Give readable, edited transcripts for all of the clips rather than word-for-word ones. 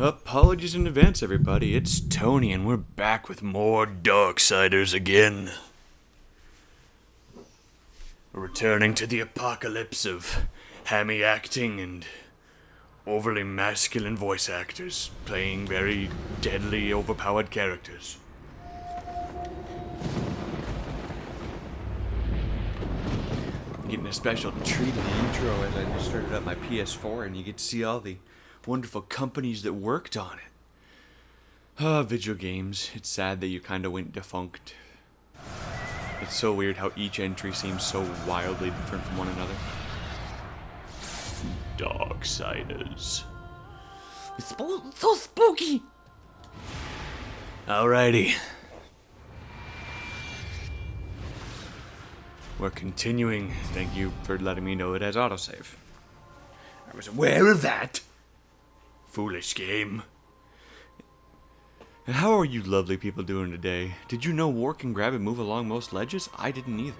Apologies in advance, everybody. It's Tony, and we're back with more Darksiders again. We're returning to the apocalypse of hammy acting and overly masculine voice actors playing very deadly, overpowered characters. Getting a special treat in the intro as I just started up my PS4, and you get to see all the wonderful companies that worked on it. Video games. It's sad that you kind of went defunct. It's so weird how each entry seems so wildly different from one another. Darksiders. It's so spooky! Alrighty. We're continuing. Thank you for letting me know it has autosave. I was aware of that. Foolish game. And how are you lovely people doing today? Did you know war can grab and move along most ledges? I didn't either.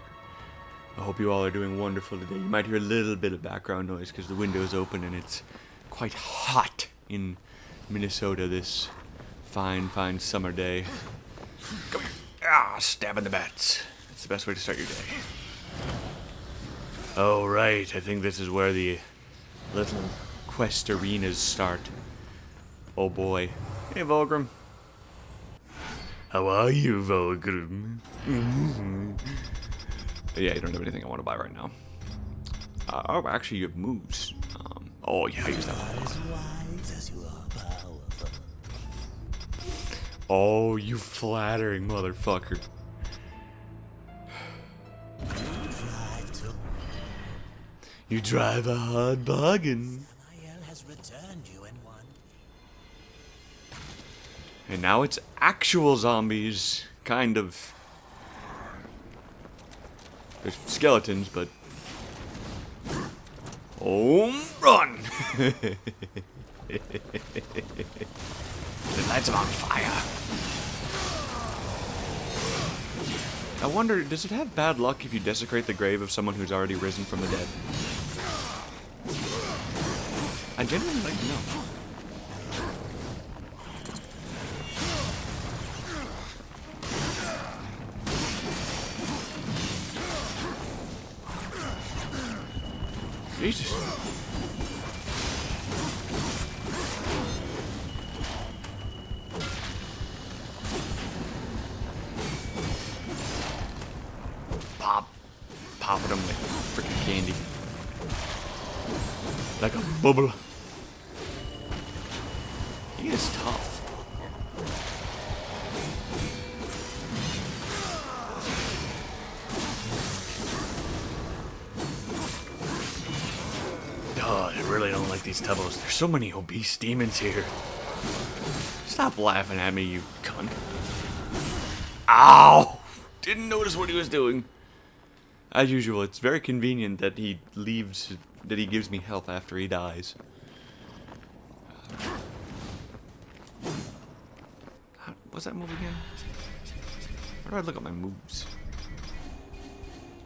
I hope you all are doing wonderful today. You might hear a little bit of background noise because the window is open and it's quite hot in Minnesota this fine, fine summer day. Come here. Stabbing the bats. That's the best way to start your day. Oh, right. I think this is where the little quest arenas start. Oh boy. Hey, Volgrim. How are you, Volgrim? Yeah, you don't have anything I want to buy right now. Oh, actually, you have moves. Oh, yeah, I use that one. Oh, you flattering motherfucker. You drive a hard bargain. And now it's actual zombies, kind of. There's skeletons, but... Oh, run! The lights are on fire. I wonder, does it have bad luck if you desecrate the grave of someone who's already risen from the dead? I genuinely like to know. Jesus. Popping them like freaking candy. Like a bubble. He is tough. God, I really don't like these tubbos. There's so many obese demons here. Stop laughing at me, you cunt. Ow! Didn't notice what he was doing. As usual, it's very convenient that he gives me health after he dies. What's that move again? Where do I look at my moves?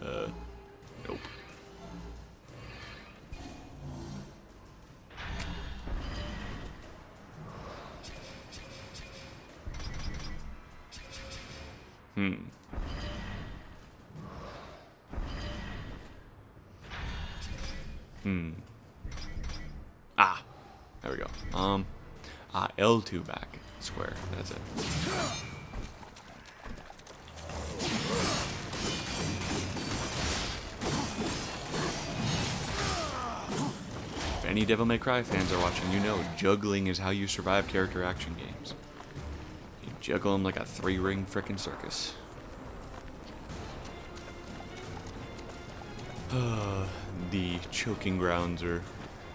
Nope. There we go. L2 back. Square. That's it. If any Devil May Cry fans are watching, you know juggling is how you survive character action games. You juggle them like a 3-ring frickin' circus. The choking grounds are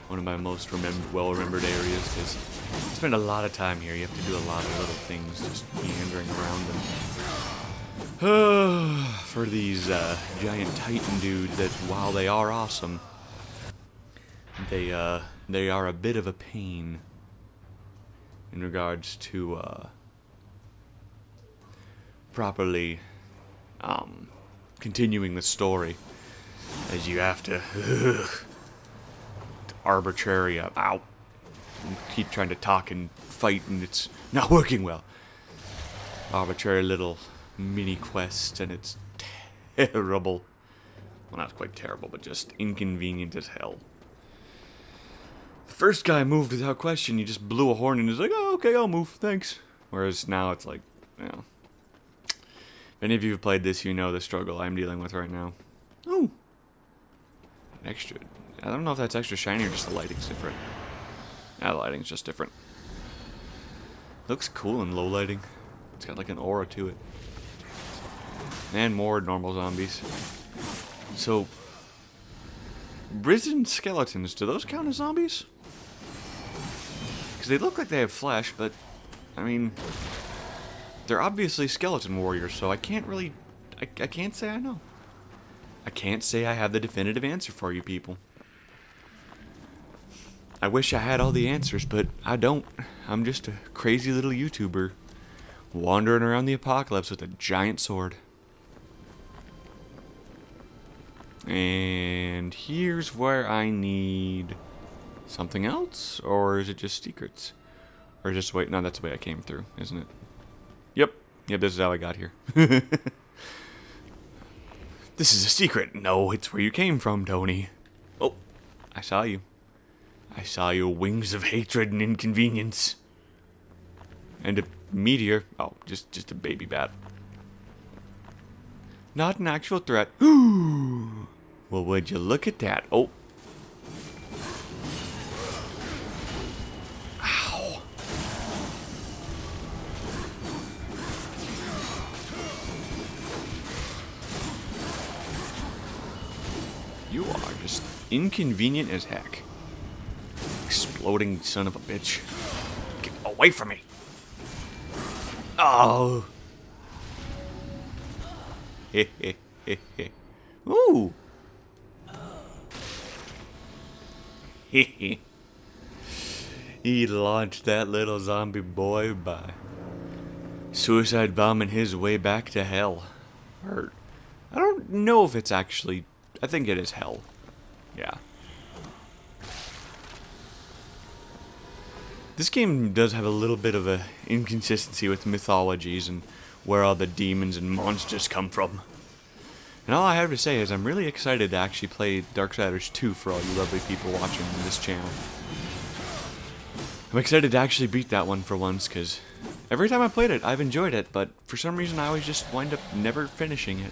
one of my most well-remembered areas because I spend a lot of time here. You have to do a lot of little things just meandering around them. For these giant titan dudes that, while they are awesome, they are a bit of a pain in regards to properly continuing the story, as you have to arbitrary keep trying to talk and fight, and it's not working well. Arbitrary little mini quest, and it's terrible. Well, not quite terrible, but just inconvenient as hell. The first guy moved without question. He just blew a horn and was like, "Oh, okay, I'll move, thanks." Whereas now it's like, you know. If any of you have played this, you know the struggle I'm dealing with right now. Oh! Extra. I don't know if that's extra shiny or just the lighting's different. Yeah, the lighting's just different. Looks cool in low lighting. It's got like an aura to it. And more normal zombies. So, risen skeletons, do those count as zombies? Because they look like they have flesh, but, I mean, they're obviously skeleton warriors, so I can't really, I can't say I know. I can't say I have the definitive answer for you people. I wish I had all the answers, but I don't. I'm just a crazy little YouTuber wandering around the apocalypse with a giant sword. And here's where I need something else, or is it just secrets? Or just wait, no, that's the way I came through, isn't it? Yep, this is how I got here. This is a secret. No, it's where you came from, Tony. Oh, I saw you. I saw your wings of hatred and inconvenience. And a meteor. Oh, just a baby bat. Not an actual threat. Well, would you look at that? Oh. Ow. You are just inconvenient as heck. Exploding son of a bitch. Get away from me. Oh. Ooh. He launched that little zombie boy by suicide bombing his way back to hell. Or, I don't know if it's actually, I think it is hell. Yeah. This game does have a little bit of a inconsistency with mythologies and where all the demons and monsters come from. And all I have to say is I'm really excited to actually play Darksiders 2 for all you lovely people watching this channel. I'm excited to actually beat that one for once, because every time I played it, I've enjoyed it, but for some reason I always just wind up never finishing it.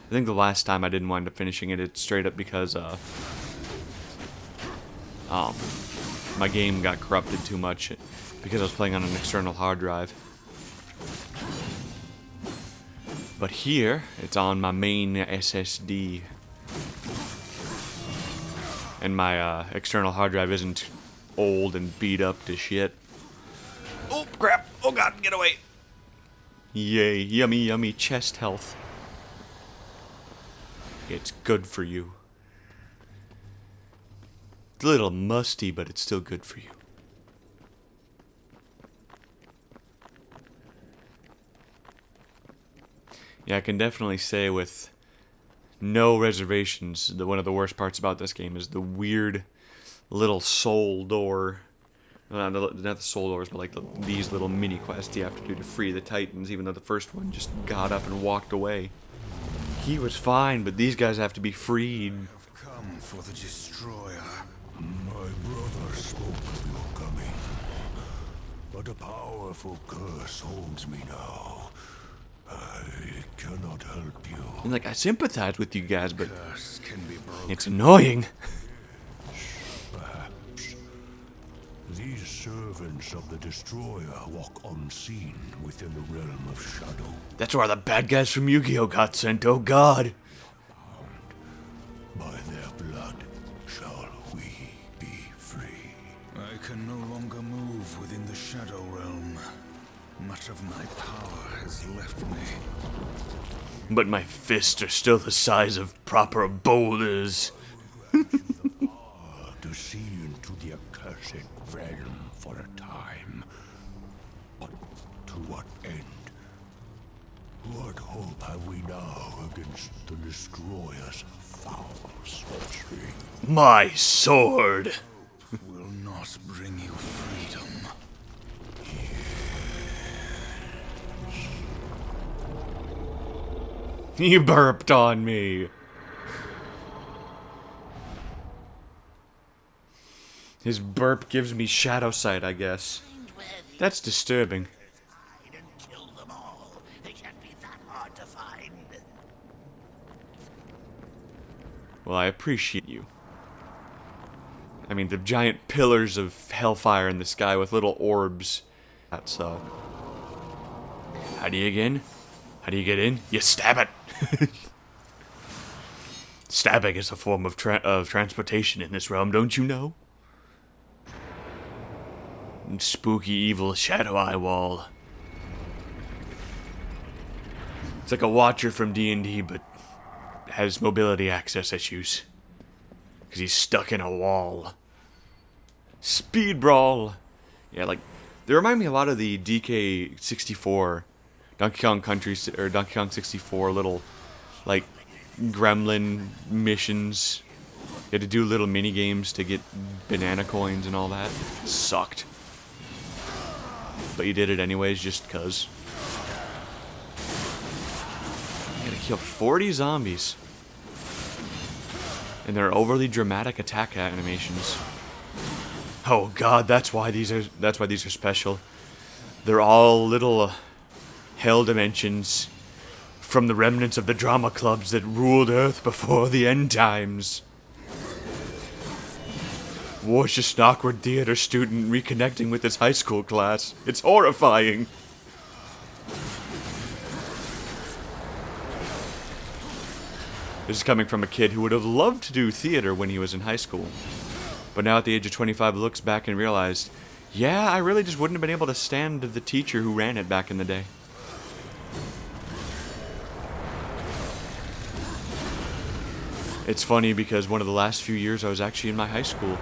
I think the last time I didn't wind up finishing it, it's straight up because, my game got corrupted too much because I was playing on an external hard drive. But here, it's on my main SSD. And my external hard drive isn't old and beat up to shit. Oh, crap. Oh, God, get away. Yay, yummy, yummy chest health. It's good for you. It's a little musty, but it's still good for you. Yeah, I can definitely say with no reservations that one of the worst parts about this game is the weird little soul door. Not the soul doors, but like these little mini quests you have to do to free the Titans, even though the first one just got up and walked away. He was fine, but these guys have to be freed. I've come for the destroyer. My brother spoke of your coming, but a powerful curse holds me now. I cannot help you. And like, I sympathize with you guys, but Curse can be broken. it's annoying. Perhaps. These servants of the destroyer walk unseen within the realm of shadow. That's where the bad guys from Yu-Gi-Oh! Got sent, oh god. By their blood shall we be free. I can no longer move within the shadow realm. Much of my power has left me. But my fists are still the size of proper boulders. To see into the accursed realm for a time. But to what end? What hope have we now against the destroyer's foul sorcery? My sword. Will not must bring you freedom. You burped on me. His burp gives me shadow sight, I guess. That's disturbing. Hide and kill them all. They can't be that hard to find. Well, I appreciate you. I mean, the giant pillars of hellfire in the sky with little orbs. That's, How do you get in? How do you get in? You stab it! Stabbing is a form of transportation in this realm, don't you know? Spooky, evil Shadow Eye Wall. It's like a Watcher from D&D, but has mobility access issues. Because he's stuck in a wall. Speed Brawl! Yeah, like, they remind me a lot of the DK64, Donkey Kong Country, or Donkey Kong 64 little, like, gremlin missions. You had to do little mini games to get banana coins and all that. Sucked. But you did it anyways, just cuz. You gotta kill 40 zombies. And they're overly dramatic attack animations. Oh god, that's why these are special. They're all little hell dimensions from the remnants of the drama clubs that ruled Earth before the end times. War's just an awkward theater student reconnecting with his high school class. It's horrifying. This is coming from a kid who would have loved to do theater when he was in high school. But now at the age of 25 looks back and realized, yeah, I really just wouldn't have been able to stand the teacher who ran it back in the day. It's funny because one of the last few years I was actually in my high school.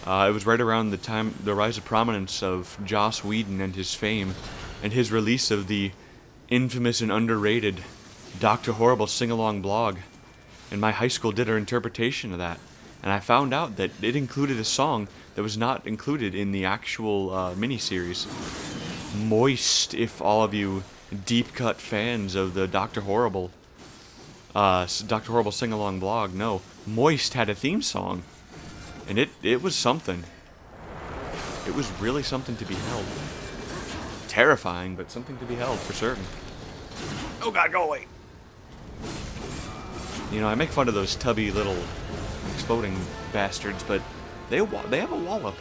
It was right around the time, the rise of prominence of Joss Whedon and his fame, and his release of the infamous and underrated Dr. Horrible sing-along blog. And my high school did our interpretation of that. And I found out that it included a song that was not included in the actual miniseries. Moist, if all of you deep-cut fans of the Dr. Horrible sing-along blog know, Moist had a theme song. And it was something. It was really something to be held. Terrifying, but something to be held for certain. Oh god, go away! You know, I make fun of those tubby little exploding bastards, but they have a wallop.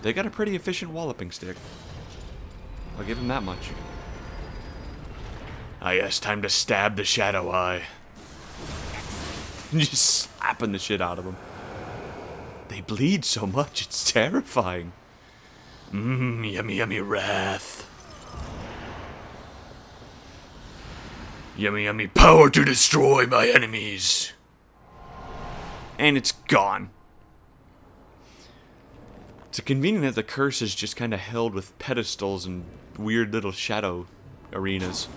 They got a pretty efficient walloping stick. I'll give them that much. Ah yes, time to stab the Shadow Eye. Just slapping the shit out of them. They bleed so much, it's terrifying. Mmm, yummy yummy wrath. Yummy yummy power to destroy my enemies. And it's gone. It's convenient that the curse is just kind of held with pedestals and weird little shadow arenas.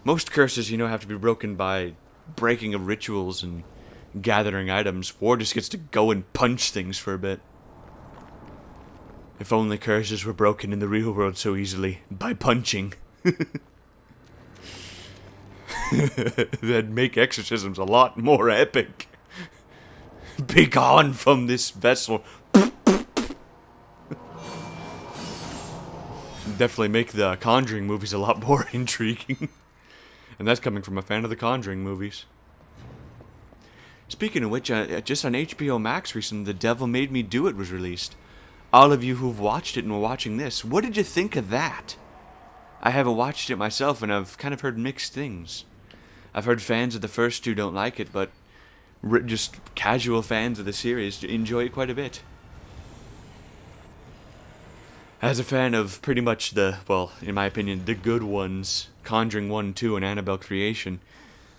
Most curses, you know, have to be broken by breaking of rituals and gathering items. War just gets to go and punch things for a bit. If only curses were broken in the real world so easily, by punching. That'd make exorcisms a lot more epic. Be gone from this vessel. Definitely make the Conjuring movies a lot more intriguing. And that's coming from a fan of the Conjuring movies. Speaking of which, just on HBO Max recently, The Devil Made Me Do It was released. All of you who've watched it and were watching this, what did you think of that? I haven't watched it myself, and I've kind of heard mixed things. I've heard fans of the first two don't like it, but just casual fans of the series enjoy it quite a bit. As a fan of pretty much the, well, in my opinion, the good ones, Conjuring 1, 2, and Annabelle Creation,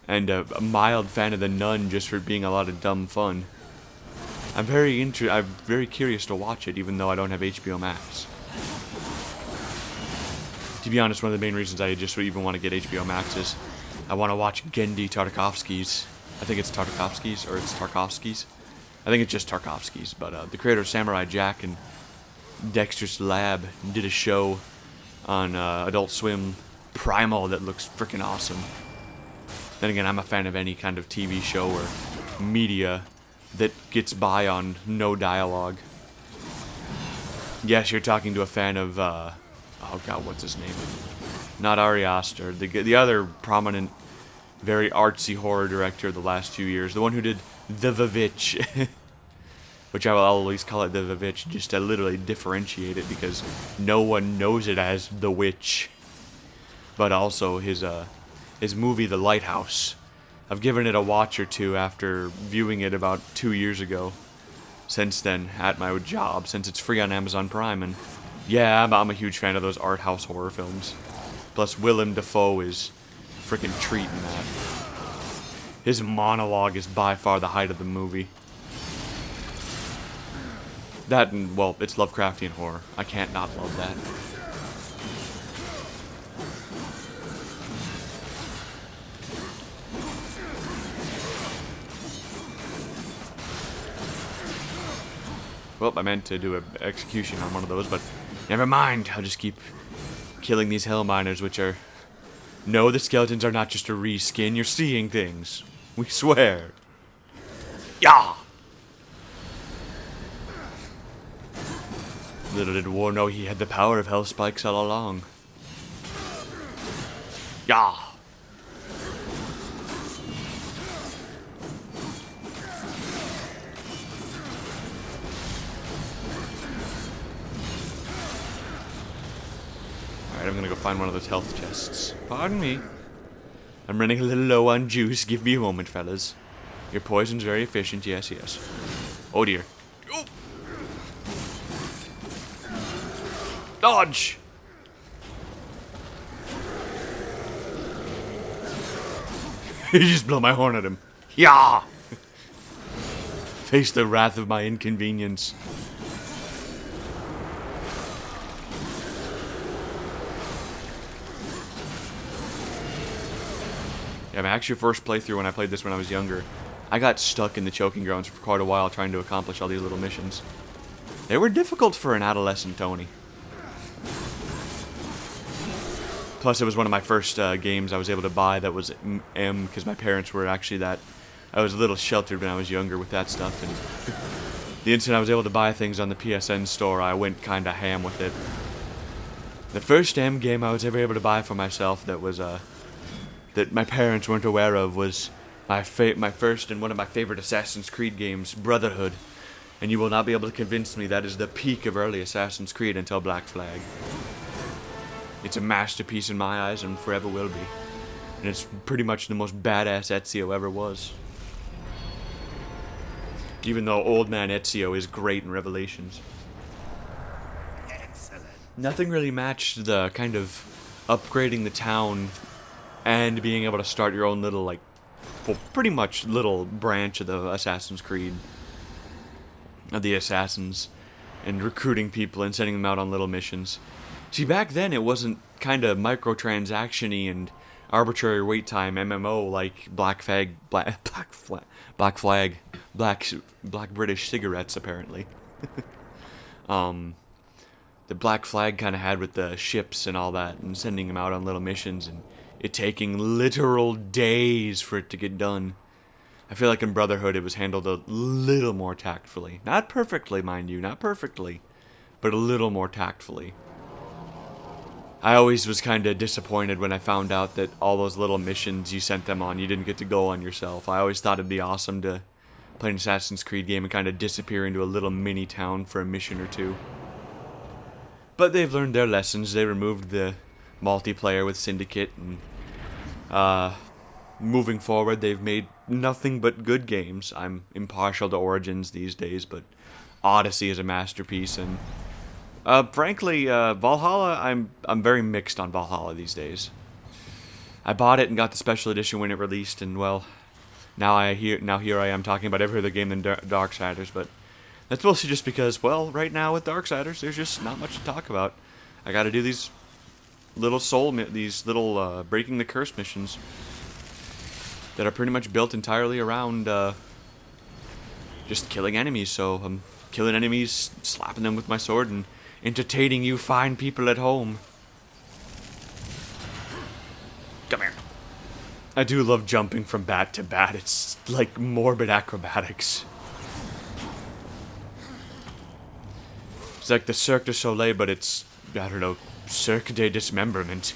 and a mild fan of The Nun just for being a lot of dumb fun, I'm very curious to watch it, even though I don't have HBO Max. To be honest, one of the main reasons I just even want to get HBO Max is I want to watch Genndy Tartakovsky's, I think it's Tartakovsky's, or it's Tarkovsky's, I think it's just Tarkovsky's, but the creator of Samurai Jack and Dexter's Lab did a show on Adult Swim, Primal, that looks freaking awesome. Then again, I'm a fan of any kind of TV show or media that gets by on no dialogue. Yes, you're talking to a fan of, oh god, what's his name? Not Ari Aster, the other prominent, very artsy horror director of the last few years, the one who did The Vivitch, which I'll always call it The Vivitch, just to literally differentiate it, because no one knows it as The Witch. But also his movie, The Lighthouse. I've given it a watch or two after viewing it about 2 years ago. Since then, at my job, since it's free on Amazon Prime, and yeah, I'm a huge fan of those art house horror films. Plus, Willem Dafoe is freaking treating that. His monologue is by far the height of the movie. That and, well, it's Lovecraftian horror. I can't not love that. Well, I meant to do an execution on one of those, but never mind. I'll just keep killing these hell miners, which are... No, the skeletons are not just a reskin. You're seeing things. We swear. Yah! Little did War know he had the power of hell spikes all along. Yah! Alright, I'm gonna go find one of those health chests. Pardon me. I'm running a little low on juice. Give me a moment, fellas. Your poison's very efficient. Yes, yes. Oh, dear. Oh. Dodge! You just blow my horn at him. Yeah! Face the wrath of my inconvenience. Yeah, my actual first playthrough when I played this when I was younger, I got stuck in the choking grounds for quite a while trying to accomplish all these little missions. They were difficult for an adolescent Tony. Plus, it was one of my first games I was able to buy that was M, because my parents were actually that... I was a little sheltered when I was younger with that stuff, and the instant I was able to buy things on the PSN store, I went kinda ham with it. The first M game I was ever able to buy for myself that was, that my parents weren't aware of was my first and one of my favorite Assassin's Creed games, Brotherhood. And you will not be able to convince me that is the peak of early Assassin's Creed until Black Flag. It's a masterpiece in my eyes and forever will be. And it's pretty much the most badass Ezio ever was. Even though Old Man Ezio is great in Revelations. Excellent. Nothing really matched the kind of upgrading the town and being able to start your own little, like, well, pretty much little branch of the Assassin's Creed. Of the Assassins. And recruiting people and sending them out on little missions. See, back then it wasn't kind of microtransaction-y and arbitrary wait time MMO like Black British cigarettes, apparently. The Black Flag kind of had with the ships and all that, and sending them out on little missions, and it taking literal days for it to get done. I feel like in Brotherhood it was handled a little more tactfully. Not perfectly, mind you, not perfectly, but a little more tactfully. I always was kind of disappointed when I found out that all those little missions you sent them on, you didn't get to go on yourself. I always thought it'd be awesome to play an Assassin's Creed game and kind of disappear into a little mini town for a mission or two. But they've learned their lessons. They removed the multiplayer with Syndicate, and moving forward, they've made nothing but good games. I'm impartial to Origins these days, but Odyssey is a masterpiece, and frankly, Valhalla, I'm very mixed on Valhalla these days. I bought it and got the special edition when it released, and well, now here I am talking about every other game than Darksiders, but that's mostly just because, well, right now with Darksiders, there's just not much to talk about. I gotta do these little breaking the curse missions that are pretty much built entirely around just killing enemies, so I'm killing enemies, slapping them with my sword, and entertaining you fine people at home. Come here. I do love jumping from bat to bat. It's like morbid acrobatics. It's like the Cirque du Soleil, but it's, I don't know, Cirque de Dismemberment.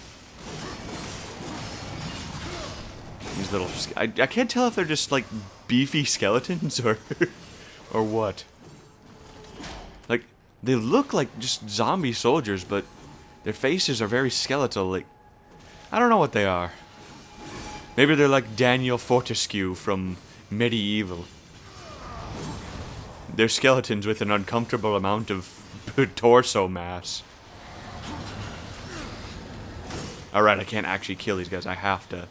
These little... I can't tell if they're just, like, beefy skeletons or... or what. Like, they look like just zombie soldiers, but their faces are very skeletal. Like, I don't know what they are. Maybe they're like Daniel Fortescue from Medieval. They're skeletons with an uncomfortable amount of torso mass. Alright, I can't actually kill these guys. I have to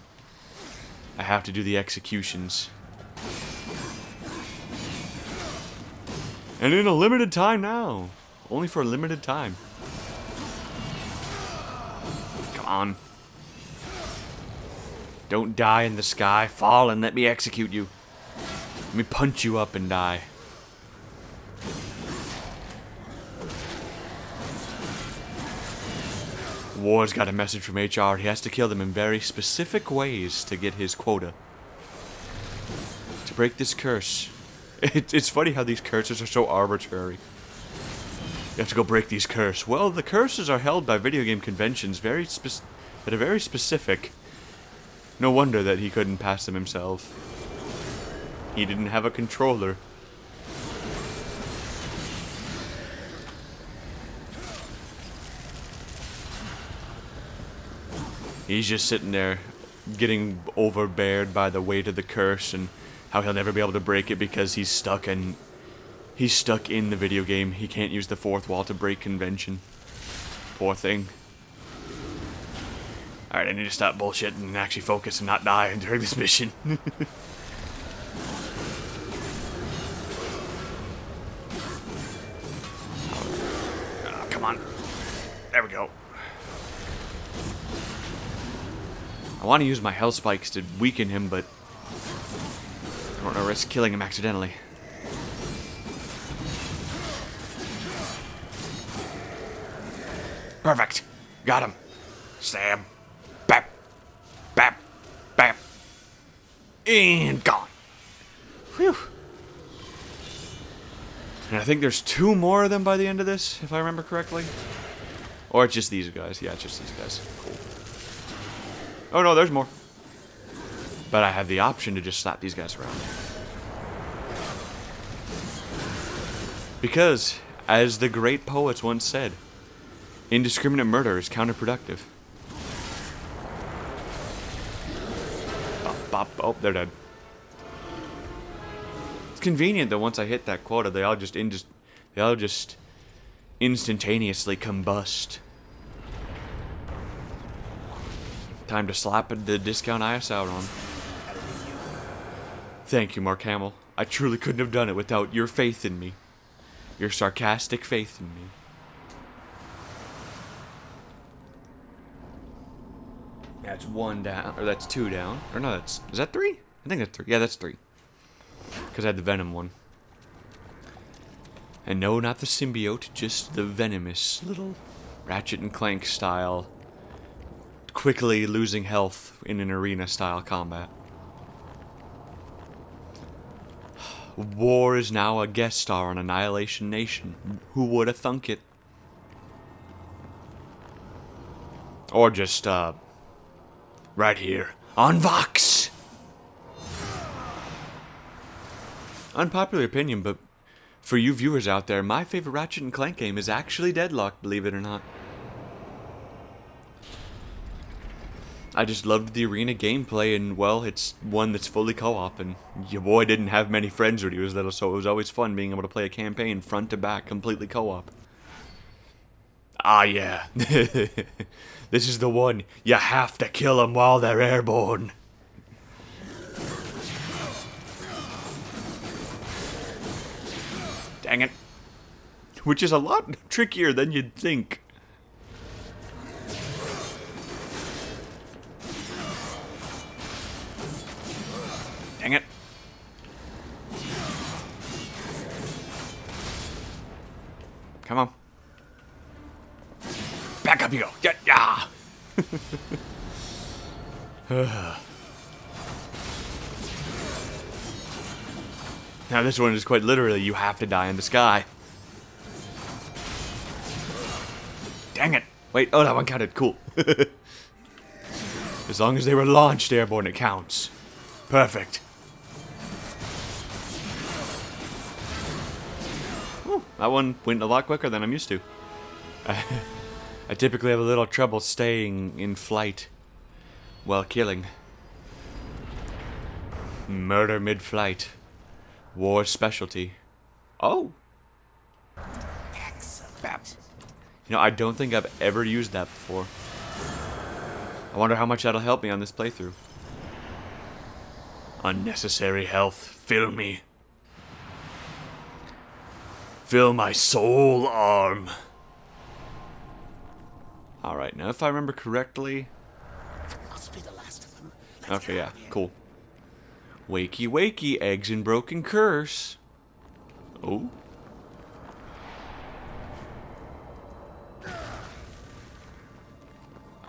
do the executions. And in a limited time now. Only for a limited time. Come on. Don't die in the sky. Fall and let me execute you. Let me punch you up and die. War's got a message from HR. He has to kill them in very specific ways to get his quota. To break this curse. It's funny how these curses are so arbitrary. You have to go break these curses. Well, the curses are held by video game conventions that are very specific. No wonder that he couldn't pass them himself. He didn't have a controller. He's just sitting there, getting overbeared by the weight of the curse and how he'll never be able to break it because he's stuck in the video game. He can't use the fourth wall to break convention. Poor thing. Alright, I need to stop bullshitting and actually focus and not die during this mission. Oh, come on. There we go. I want to use my health spikes to weaken him, but I don't want to risk killing him accidentally. Perfect. Got him. Stab. Bap. Bap. Bap. And gone. Whew. And I think there's 2 more of them by the end of this, if I remember correctly. Or it's just these guys. Yeah, it's just these guys. Cool. Oh no, there's more. But I have the option to just slap these guys around. Because, as the great poets once said, indiscriminate murder is counterproductive. Bop, bop. Oh, they're dead. It's convenient that once I hit that quota, they all just instantaneously combust. Time to slap the discount ice out on. Thank you, Mark Hamill. I truly couldn't have done it without your faith in me. Your sarcastic faith in me. That's 1 down, or that's 2 down. Or no, is that 3? I think that's 3. Yeah, that's 3. Because I had the venom one. And no, not the symbiote, just the venomous little Ratchet and Clank style, quickly losing health in an arena style combat. War is now a guest star on Annihilation Nation. Who would have thunk it? Or just, right here on Vox. Unpopular opinion, but for you viewers out there, my favorite Ratchet and Clank game is actually Deadlock, believe it or not. I just loved the arena gameplay, and well, it's one that's fully co-op, and your boy didn't have many friends when he was little, so it was always fun being able to play a campaign front to back, completely co-op. Ah, yeah. This is the one. You have to kill them while they're airborne. Dang it. Which is a lot trickier than you'd think. Dang it. Come on. Back up you go. Yeah. Now this one is quite literally, you have to die in the sky. Dang it. Wait, oh, that one counted. Cool. As long as they were launched airborne, it counts. Perfect. Whew, that one went a lot quicker than I'm used to. I typically have a little trouble staying in flight while killing. Murder mid-flight. War specialty. Oh! Excellent. You know, I don't think I've ever used that before. I wonder how much that'll help me on this playthrough. Unnecessary health. Fill me. Fill my soul arm. Alright, now if I remember correctly... Must be the last of them. Okay, yeah, cool. Wakey, wakey, eggs and broken curse. Oh.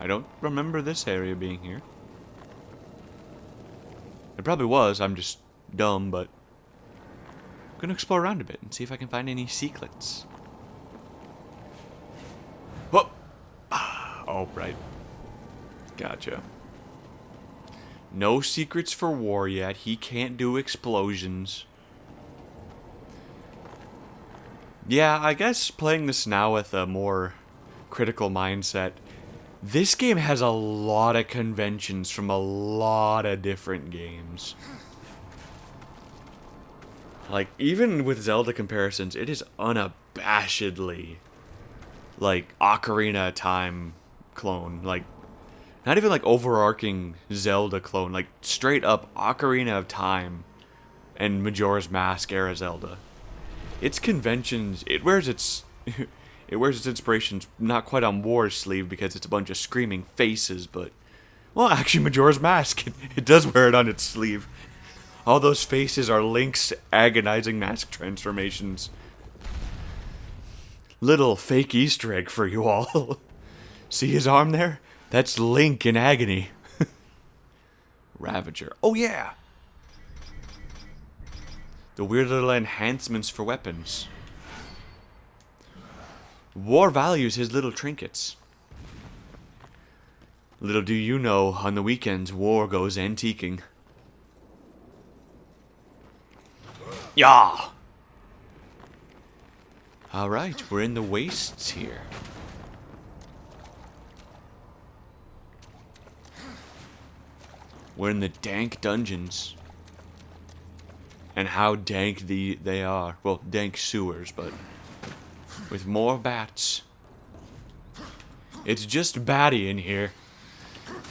I don't remember this area being here. It probably was, I'm just dumb, but... I'm gonna explore around a bit and see if I can find any secrets. Whoa! Oh, right. Gotcha. No secrets for war yet. He can't do explosions. Yeah, I guess playing this now with a more critical mindset, this game has a lot of conventions from a lot of different games. Like, even with Zelda comparisons, it is unabashedly, like, Ocarina of Time clone. Like, not even like overarching Zelda clone, like straight up Ocarina of Time and Majora's Mask era Zelda. Its conventions, it wears its inspirations not quite on War's sleeve because it's a bunch of screaming faces, but well, actually Majora's Mask, it does wear it on its sleeve. All those faces are Link's agonizing mask transformations. Little fake Easter egg for you all. See his arm there? That's Link in agony. Ravager. Oh, yeah! The weird little enhancements for weapons. War values his little trinkets. Little do you know, on the weekends, War goes antiquing. Yah! Alright, we're in the wastes here. We're in the dank dungeons. And how dank they are. Well, dank sewers, but with more bats. It's just batty in here.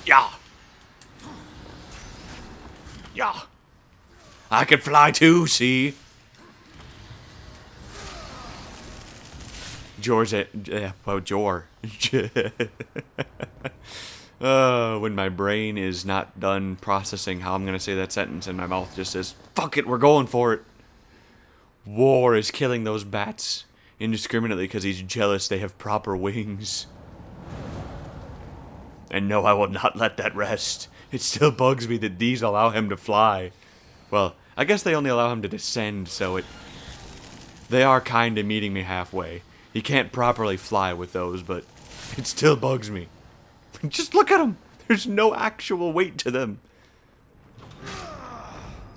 Yeah. Yeah. I can fly too, see? Jor. When my brain is not done processing how I'm gonna say that sentence and my mouth just says, fuck it, we're going for it. War is killing those bats indiscriminately because he's jealous they have proper wings. And no, I will not let that rest. It still bugs me that these allow him to fly. Well, I guess they only allow him to descend, so they are kinda meeting me halfway. He can't properly fly with those, but it still bugs me. Just look at them. There's no actual weight to them.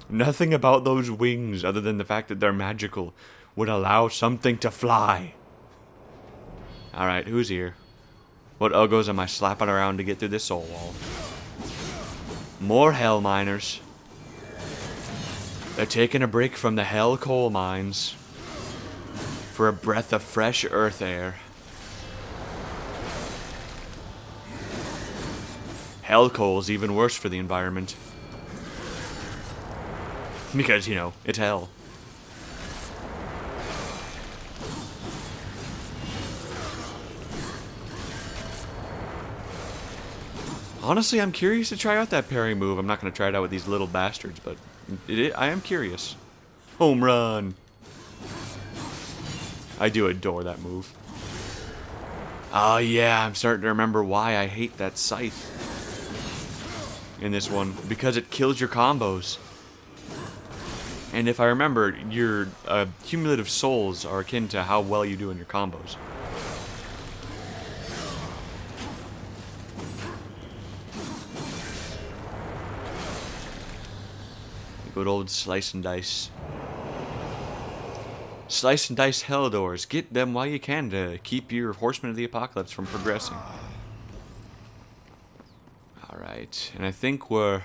Nothing about those wings, other than the fact that they're magical, would allow something to fly. Alright, who's here? What uggos am I slapping around to get through this soul wall? More hell miners. They're taking a break from the hell coal mines for a breath of fresh earth air. Hell coal is even worse for the environment. Because, you know, it's hell. Honestly, I'm curious to try out that parry move. I'm not going to try it out with these little bastards, but I am curious. Home run. I do adore that move. Oh yeah, I'm starting to remember why I hate that scythe in this one. Because it kills your combos. And if I remember, your cumulative souls are akin to how well you do in your combos. Good old slice and dice. Slice and dice Helldors. Get them while you can to keep your Horsemen of the Apocalypse from progressing. Alright, and I think we're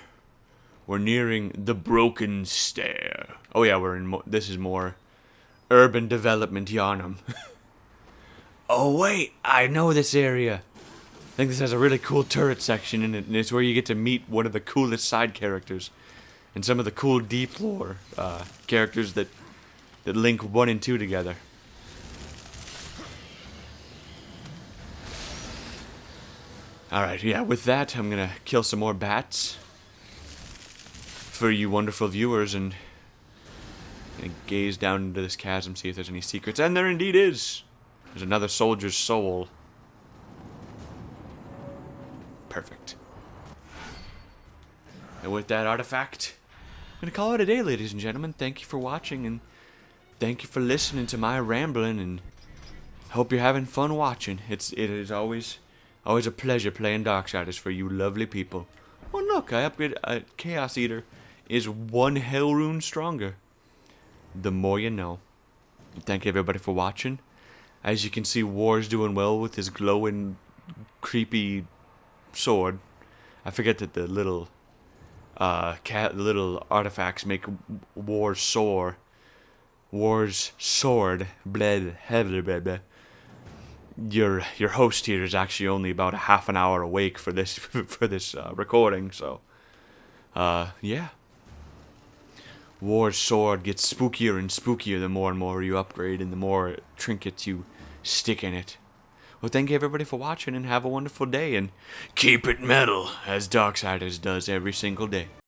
nearing the Broken Stair. Oh yeah, this is more urban development Yarnum. Oh wait, I know this area. I think this has a really cool turret section in it, and it's where you get to meet one of the coolest side characters. And some of the cool deep lore characters that link 1 and 2 together. Alright, yeah, with that, I'm gonna kill some more bats for you wonderful viewers, and gonna gaze down into this chasm, see if there's any secrets. And there indeed is! There's another soldier's soul. Perfect. And with that artifact, I'm gonna call it a day, ladies and gentlemen. Thank you for watching, and thank you for listening to my rambling, and hope you're having fun watching. It is always a pleasure playing Darksiders for you lovely people. Oh look, I upgraded. Chaos Eater is 1 hell rune stronger. The more you know. Thank you everybody for watching. As you can see, War's doing well with his glowing, creepy sword. I forget that the little little artifacts make War's sword. Bled. Your host here is actually only about a half an hour awake for this recording, so yeah. War's sword gets spookier and spookier the more and more you upgrade and the more trinkets you stick in it. Well, thank you everybody for watching, and have a wonderful day, and keep it metal, as Darksiders does every single day.